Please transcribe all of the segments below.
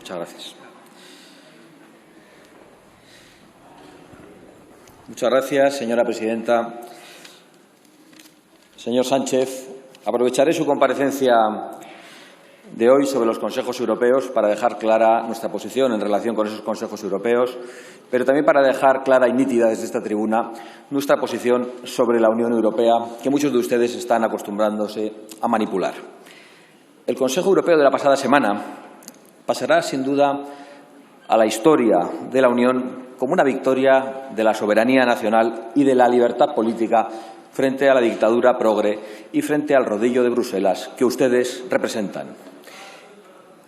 Muchas gracias. Muchas gracias, señora presidenta. Señor Sánchez, aprovecharé su comparecencia de hoy sobre los consejos europeos para dejar clara nuestra posición en relación con esos consejos europeos, pero también para dejar clara y nítida desde esta tribuna nuestra posición sobre la Unión Europea, que muchos de ustedes están acostumbrándose a manipular. El Consejo Europeo de la pasada semana pasará, sin duda, a la historia de la Unión como una victoria de la soberanía nacional y de la libertad política frente a la dictadura progre y frente al rodillo de Bruselas que ustedes representan.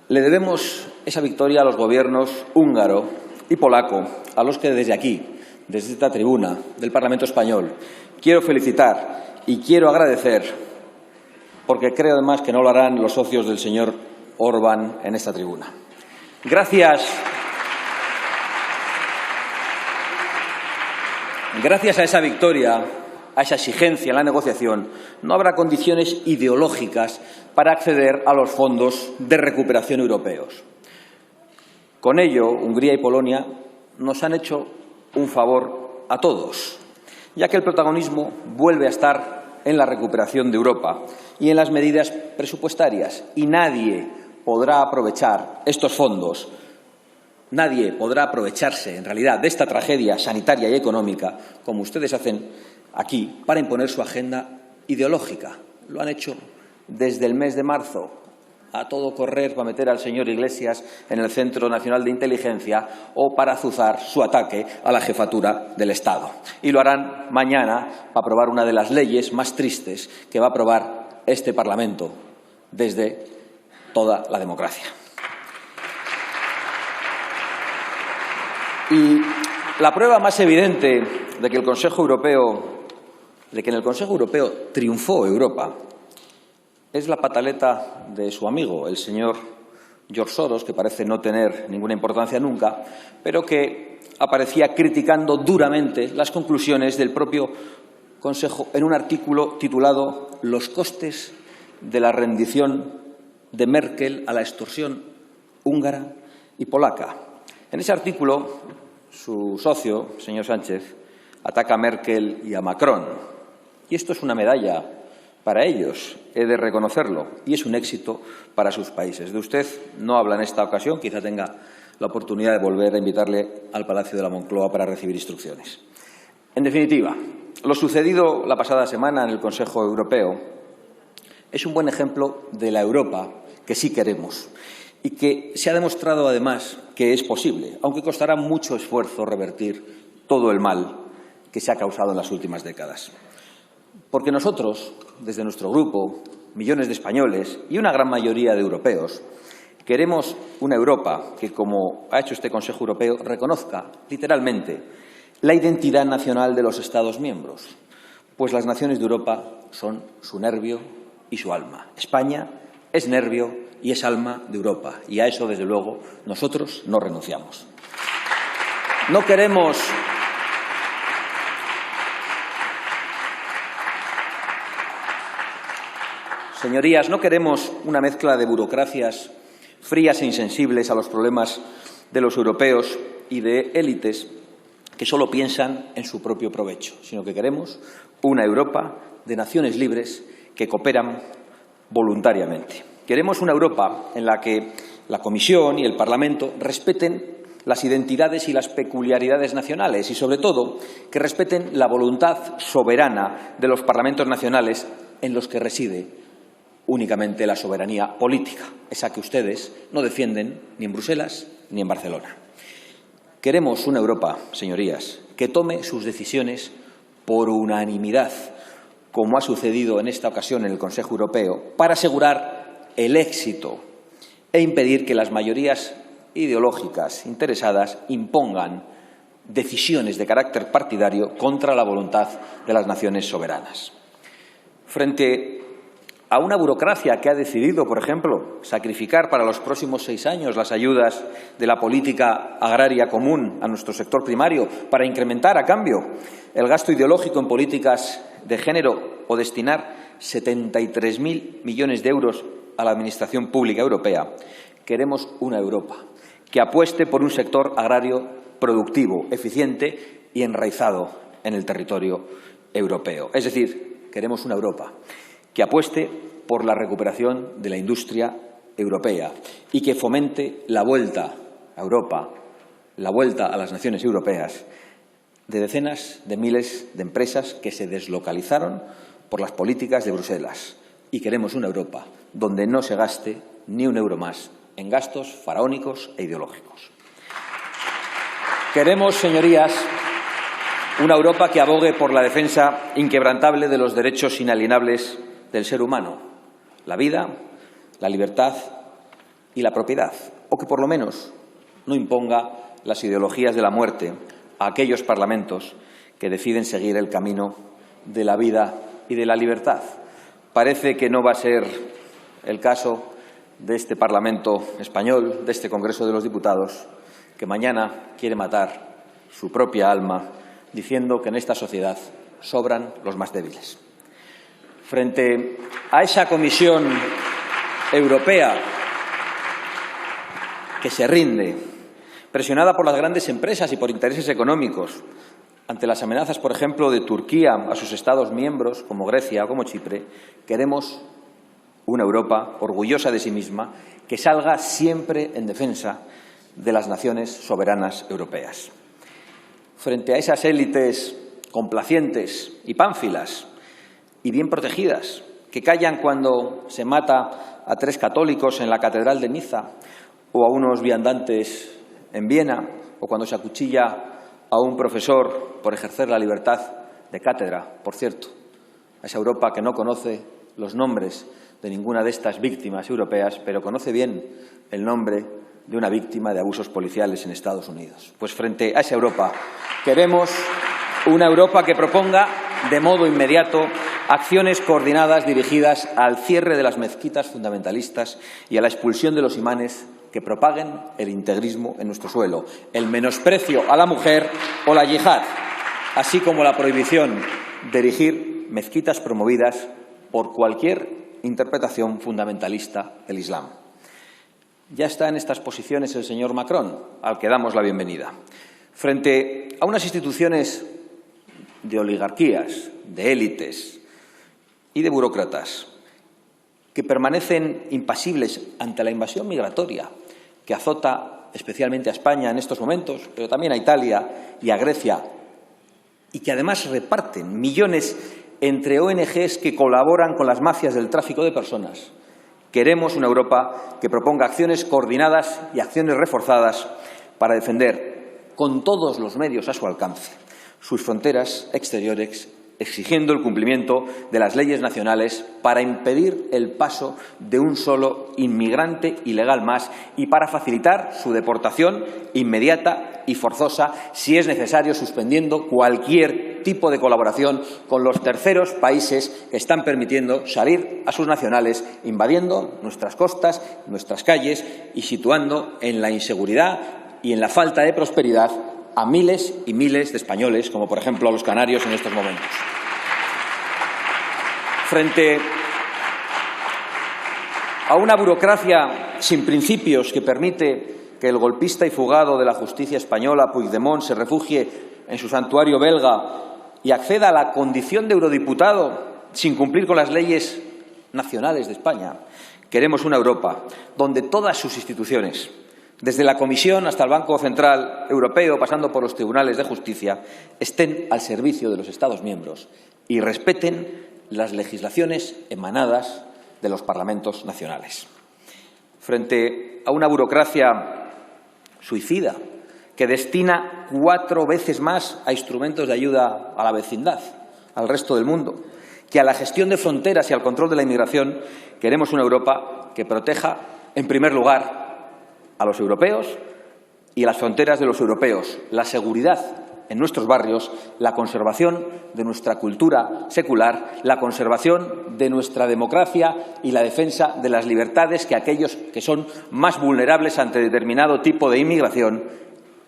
Le debemos esa victoria a los gobiernos húngaro y polaco, a los que desde aquí, desde esta tribuna del Parlamento español, quiero felicitar y quiero agradecer, porque creo además que no lo harán los socios del señor Orbán en esta tribuna. Gracias a esa victoria, a esa exigencia en la negociación, no habrá condiciones ideológicas para acceder a los fondos de recuperación europeos. Con ello, Hungría y Polonia nos han hecho un favor a todos, ya que el protagonismo vuelve a estar en la recuperación de Europa y en las medidas presupuestarias, y nadie podrá aprovechar estos fondos. Nadie podrá aprovecharse, en realidad, de esta tragedia sanitaria y económica, como ustedes hacen aquí, para imponer su agenda ideológica. Lo han hecho desde el mes de marzo, a todo correr para meter al señor Iglesias en el Centro Nacional de Inteligencia o para azuzar su ataque a la jefatura del Estado. Y lo harán mañana para aprobar una de las leyes más tristes que va a aprobar este Parlamento desde toda la democracia. Y la prueba más evidente de que en el Consejo Europeo triunfó Europa es la pataleta de su amigo, el señor George Soros, que parece no tener ninguna importancia nunca, pero que aparecía criticando duramente las conclusiones del propio Consejo en un artículo titulado «Los costes de la rendición de Merkel a la extorsión húngara y polaca». En ese artículo, su socio, señor Sánchez, ataca a Merkel y a Macron. Y esto es una medalla para ellos, he de reconocerlo, y es un éxito para sus países. De usted no habla en esta ocasión, quizá tenga la oportunidad de volver a invitarle al Palacio de la Moncloa para recibir instrucciones. En definitiva, lo sucedido la pasada semana en el Consejo Europeo es un buen ejemplo de la Europa que sí queremos y que se ha demostrado, además, que es posible, aunque costará mucho esfuerzo revertir todo el mal que se ha causado en las últimas décadas. Porque nosotros, desde nuestro grupo, millones de españoles y una gran mayoría de europeos, queremos una Europa que, como ha hecho este Consejo Europeo, reconozca, literalmente, la identidad nacional de los Estados miembros, pues las naciones de Europa son su nervio y su alma. España es nervio y es alma de Europa, y a eso, desde luego, nosotros no renunciamos. No queremos Señorías, no queremos una mezcla de burocracias frías e insensibles a los problemas de los europeos y de élites que solo piensan en su propio provecho, sino que queremos una Europa de naciones libres que cooperan voluntariamente. Queremos una Europa en la que la Comisión y el Parlamento respeten las identidades y las peculiaridades nacionales y, sobre todo, que respeten la voluntad soberana de los parlamentos nacionales en los que reside únicamente la soberanía política, esa que ustedes no defienden ni en Bruselas ni en Barcelona. Queremos una Europa, señorías, que tome sus decisiones por unanimidad, como ha sucedido en esta ocasión en el Consejo Europeo, para asegurar el éxito e impedir que las mayorías ideológicas interesadas impongan decisiones de carácter partidario contra la voluntad de las naciones soberanas. Frente a una burocracia que ha decidido, por ejemplo, sacrificar para los próximos 6 años las ayudas de la política agraria común a nuestro sector primario para incrementar, a cambio, el gasto ideológico en políticas de género o destinar 73.000 millones de euros a la Administración Pública Europea, queremos una Europa que apueste por un sector agrario productivo, eficiente y enraizado en el territorio europeo. Es decir, queremos una Europa que apueste por la recuperación de la industria europea y que fomente la vuelta a Europa, la vuelta a las naciones europeas de decenas de miles de empresas que se deslocalizaron por las políticas de Bruselas. Y queremos una Europa donde no se gaste ni un euro más en gastos faraónicos e ideológicos. Queremos, señorías, una Europa que abogue por la defensa inquebrantable de los derechos inalienables del ser humano, la vida, la libertad y la propiedad, o que por lo menos no imponga las ideologías de la muerte a aquellos parlamentos que deciden seguir el camino de la vida y de la libertad. Parece que no va a ser el caso de este Parlamento español, de este Congreso de los Diputados, que mañana quiere matar su propia alma diciendo que en esta sociedad sobran los más débiles. Frente a esa Comisión Europea que se rinde, presionada por las grandes empresas y por intereses económicos, ante las amenazas, por ejemplo, de Turquía a sus Estados miembros, como Grecia o como Chipre, queremos una Europa orgullosa de sí misma que salga siempre en defensa de las naciones soberanas europeas. Frente a esas élites complacientes y pánfilas y bien protegidas, que callan cuando se mata a 3 católicos en la Catedral de Niza o a unos viandantes en Viena, o cuando se acuchilla a un profesor por ejercer la libertad de cátedra, por cierto, a esa Europa que no conoce los nombres de ninguna de estas víctimas europeas, pero conoce bien el nombre de una víctima de abusos policiales en Estados Unidos. Pues frente a esa Europa queremos una Europa que proponga de modo inmediato acciones coordinadas dirigidas al cierre de las mezquitas fundamentalistas y a la expulsión de los imanes que propaguen el integrismo en nuestro suelo, el menosprecio a la mujer o la yihad, así como la prohibición de erigir mezquitas promovidas por cualquier interpretación fundamentalista del Islam. Ya está en estas posiciones el señor Macron, al que damos la bienvenida. Frente a unas instituciones de oligarquías, de élites y de burócratas que permanecen impasibles ante la invasión migratoria que azota especialmente a España en estos momentos, pero también a Italia y a Grecia, y que además reparten millones entre ONGs que colaboran con las mafias del tráfico de personas. Queremos una Europa que proponga acciones coordinadas y acciones reforzadas para defender con todos los medios a su alcance sus fronteras exteriores, exigiendo el cumplimiento de las leyes nacionales para impedir el paso de un solo inmigrante ilegal más y para facilitar su deportación inmediata y forzosa, si es necesario, suspendiendo cualquier tipo de colaboración con los terceros países que están permitiendo salir a sus nacionales, invadiendo nuestras costas, nuestras calles y situando en la inseguridad y en la falta de prosperidad a miles y miles de españoles, como por ejemplo a los canarios en estos momentos. Frente a una burocracia sin principios que permite que el golpista y fugado de la justicia española, Puigdemont, se refugie en su santuario belga y acceda a la condición de eurodiputado sin cumplir con las leyes nacionales de España, queremos una Europa donde todas sus instituciones, desde la Comisión hasta el Banco Central Europeo, pasando por los tribunales de justicia, estén al servicio de los Estados miembros y respeten las legislaciones emanadas de los parlamentos nacionales. Frente a una burocracia suicida que destina 4 veces más a instrumentos de ayuda a la vecindad, al resto del mundo, que a la gestión de fronteras y al control de la inmigración, queremos una Europa que proteja, en primer lugar, a los europeos y a las fronteras de los europeos, la seguridad en nuestros barrios, la conservación de nuestra cultura secular, la conservación de nuestra democracia y la defensa de las libertades que aquellos que son más vulnerables ante determinado tipo de inmigración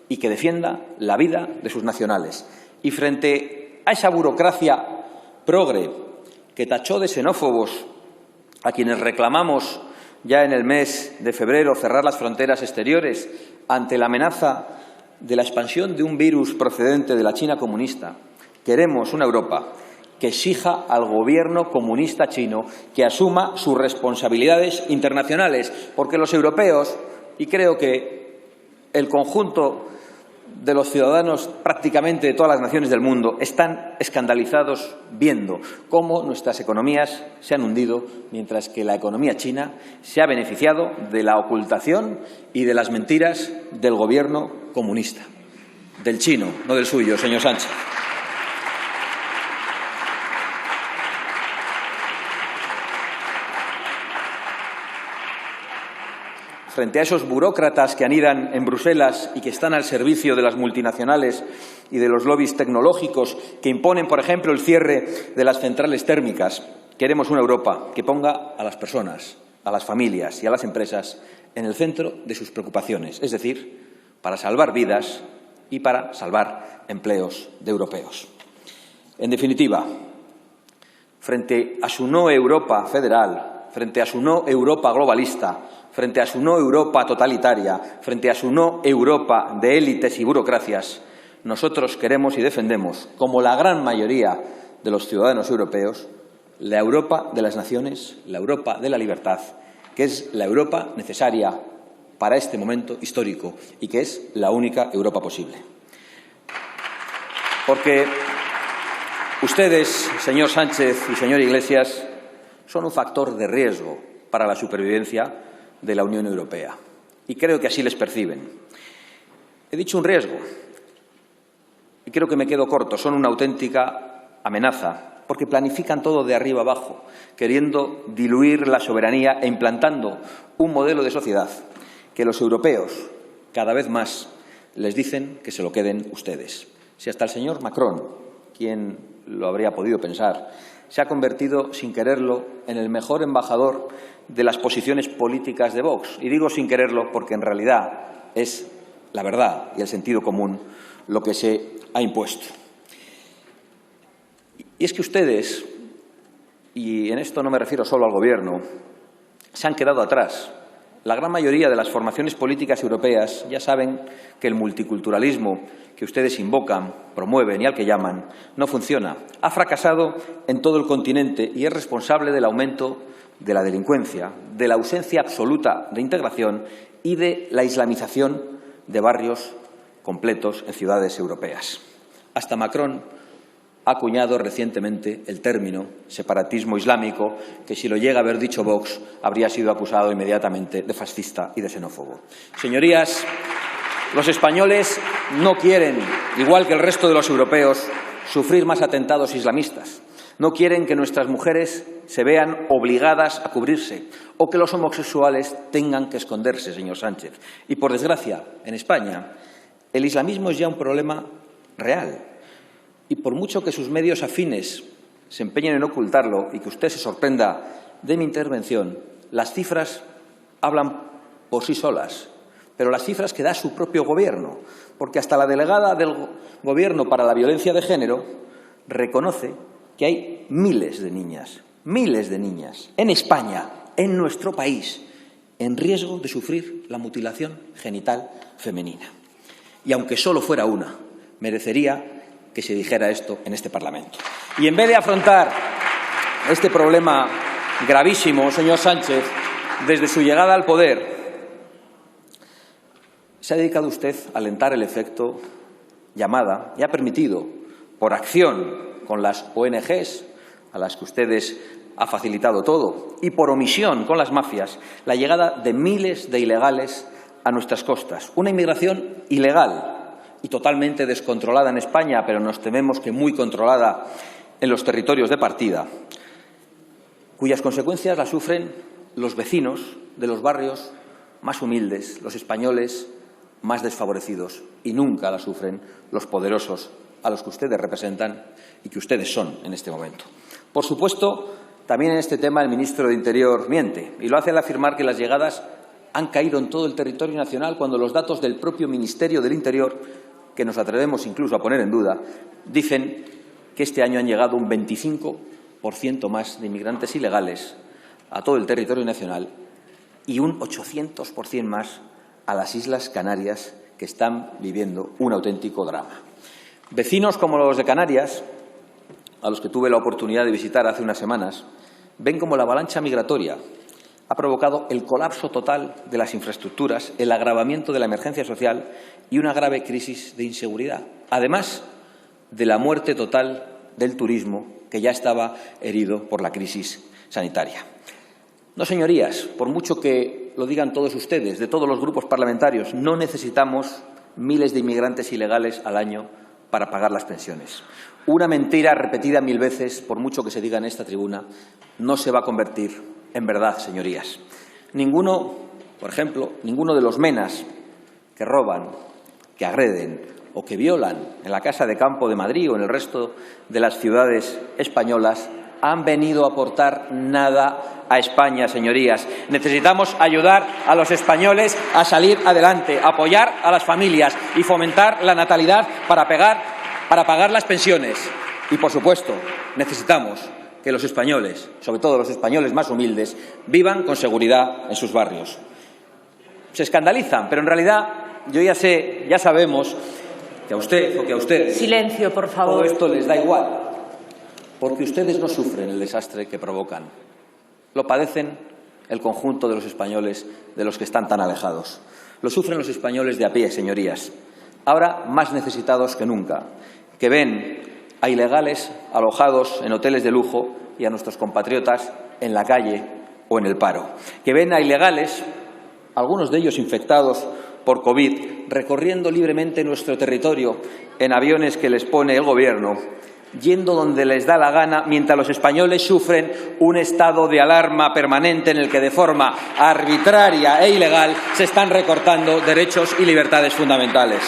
y que defienda la vida de sus nacionales. Y frente a esa burocracia progre que tachó de xenófobos a quienes reclamamos ya en el mes de febrero cerrar las fronteras exteriores ante la amenaza de la expansión de un virus procedente de la China comunista. Queremos una Europa que exija al gobierno comunista chino que asuma sus responsabilidades internacionales, porque los europeos, y creo que el conjunto de los ciudadanos prácticamente de todas las naciones del mundo, están escandalizados viendo cómo nuestras economías se han hundido, mientras que la economía china se ha beneficiado de la ocultación y de las mentiras del gobierno comunista, del chino, no del suyo, señor Sánchez. Frente a esos burócratas que anidan en Bruselas y que están al servicio de las multinacionales y de los lobbies tecnológicos que imponen, por ejemplo, el cierre de las centrales térmicas, queremos una Europa que ponga a las personas, a las familias y a las empresas en el centro de sus preocupaciones, es decir, para salvar vidas y para salvar empleos de europeos. En definitiva, frente a su no Europa federal, frente a su no Europa globalista, frente a su no Europa totalitaria, frente a su no Europa de élites y burocracias, nosotros queremos y defendemos, como la gran mayoría de los ciudadanos europeos, la Europa de las naciones, la Europa de la libertad, que es la Europa necesaria para este momento histórico y que es la única Europa posible. Porque ustedes, señor Sánchez y señor Iglesias, son un factor de riesgo para la supervivencia de la Unión Europea. Y creo que así les perciben. He dicho un riesgo. Y creo que me quedo corto. Son una auténtica amenaza, porque planifican todo de arriba abajo, queriendo diluir la soberanía e implantando un modelo de sociedad que los europeos, cada vez más, les dicen que se lo queden ustedes. Si hasta el señor Macron, quien lo habría podido pensar, se ha convertido, sin quererlo, en el mejor embajador de las posiciones políticas de Vox. Y digo sin quererlo porque en realidad es la verdad y el sentido común lo que se ha impuesto. Y es que ustedes, y en esto no me refiero solo al Gobierno, se han quedado atrás. La gran mayoría de las formaciones políticas europeas ya saben que el multiculturalismo que ustedes invocan, promueven y al que llaman, no funciona. Ha fracasado en todo el continente y es responsable del aumento de la delincuencia, de la ausencia absoluta de integración y de la islamización de barrios completos en ciudades europeas. Hasta Macron ha acuñado recientemente el término separatismo islámico, que si lo llega a haber dicho Vox, habría sido acusado inmediatamente de fascista y de xenófobo. Señorías, los españoles no quieren, igual que el resto de los europeos, sufrir más atentados islamistas. No quieren que nuestras mujeres se vean obligadas a cubrirse o que los homosexuales tengan que esconderse, señor Sánchez. Y, por desgracia, en España, el islamismo es ya un problema real. Y por mucho que sus medios afines se empeñen en ocultarlo y que usted se sorprenda de mi intervención, las cifras hablan por sí solas. Pero las cifras que da su propio Gobierno, porque hasta la delegada del Gobierno para la violencia de género reconoce que hay miles de niñas en España, en nuestro país, en riesgo de sufrir la mutilación genital femenina. Y aunque solo fuera una, merecería que se dijera esto en este Parlamento. Y en vez de afrontar este problema gravísimo, señor Sánchez, desde su llegada al poder, se ha dedicado usted a alentar el efecto llamada y ha permitido, por acción con las ONGs, a las que ustedes ha facilitado todo, y por omisión con las mafias, la llegada de miles de ilegales a nuestras costas. Una inmigración ilegal y totalmente descontrolada en España, pero nos tememos que muy controlada en los territorios de partida, cuyas consecuencias las sufren los vecinos de los barrios más humildes, los españoles más desfavorecidos, y nunca las sufren los poderosos a los que ustedes representan y que ustedes son en este momento. Por supuesto, también en este tema el ministro de Interior miente, y lo hace al afirmar que las llegadas han caído en todo el territorio nacional cuando los datos del propio Ministerio del Interior, que nos atrevemos incluso a poner en duda, dicen que este año han llegado un 25% más de inmigrantes ilegales a todo el territorio nacional y un 800% más a las Islas Canarias, que están viviendo un auténtico drama. Vecinos como los de Canarias, a los que tuve la oportunidad de visitar hace unas semanas, ven como la avalancha migratoria ha provocado el colapso total de las infraestructuras, el agravamiento de la emergencia social y una grave crisis de inseguridad, además de la muerte total del turismo, que ya estaba herido por la crisis sanitaria. No, señorías, por mucho que lo digan todos ustedes, de todos los grupos parlamentarios, no necesitamos miles de inmigrantes ilegales al año para pagar las pensiones. Una mentira repetida 1000 veces, por mucho que se diga en esta tribuna, no se va a convertir en verdad, señorías. Ninguno, por ejemplo, ninguno de los menas que roban, que agreden o que violan en la Casa de Campo de Madrid o en el resto de las ciudades españolas han venido a aportar nada a España, señorías. Necesitamos ayudar a los españoles a salir adelante, apoyar a las familias y fomentar la natalidad para pagar las pensiones. Y, por supuesto, necesitamos que los españoles, sobre todo los españoles más humildes, vivan con seguridad en sus barrios. Se escandalizan, pero en realidad ya sabemos que a usted o que a ustedes silencio, por favor, todo esto les da igual, porque ustedes no sufren el desastre que provocan. Lo padecen el conjunto de los españoles de los que están tan alejados. Lo sufren los españoles de a pie, señorías, ahora más necesitados que nunca, que ven a ilegales alojados en hoteles de lujo y a nuestros compatriotas en la calle o en el paro, que ven a ilegales, algunos de ellos infectados por COVID, recorriendo libremente nuestro territorio en aviones que les pone el Gobierno, yendo donde les da la gana, mientras los españoles sufren un estado de alarma permanente en el que de forma arbitraria e ilegal se están recortando derechos y libertades fundamentales.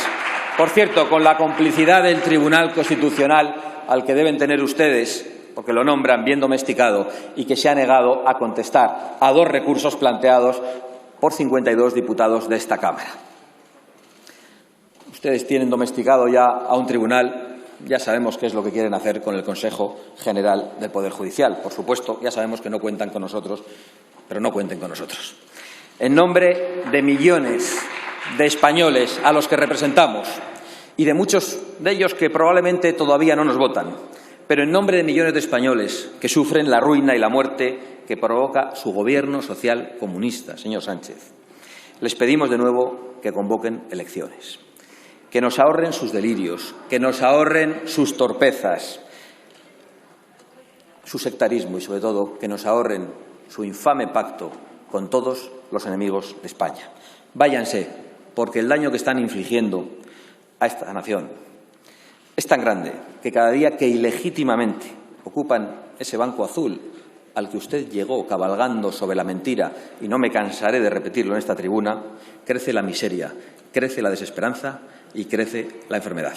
Por cierto, con la complicidad del Tribunal Constitucional, al que deben tener ustedes, porque lo nombran bien domesticado, y que se ha negado a contestar a 2 recursos planteados por 52 diputados de esta Cámara. Ustedes tienen domesticado ya a un tribunal, ya sabemos qué es lo que quieren hacer con el Consejo General del Poder Judicial. Por supuesto, ya sabemos que no cuentan con nosotros, pero no cuenten con nosotros. En nombre de millones de españoles a los que representamos y de muchos de ellos que probablemente todavía no nos votan, pero en nombre de millones de españoles que sufren la ruina y la muerte que provoca su gobierno social comunista, señor Sánchez, les pedimos de nuevo que convoquen elecciones, que nos ahorren sus delirios, que nos ahorren sus torpezas, su sectarismo y, sobre todo, que nos ahorren su infame pacto con todos los enemigos de España. Váyanse, porque el daño que están infligiendo a esta nación es tan grande que cada día que ilegítimamente ocupan ese banco azul al que usted llegó cabalgando sobre la mentira, y no me cansaré de repetirlo en esta tribuna, crece la miseria, crece la desesperanza y crece la enfermedad.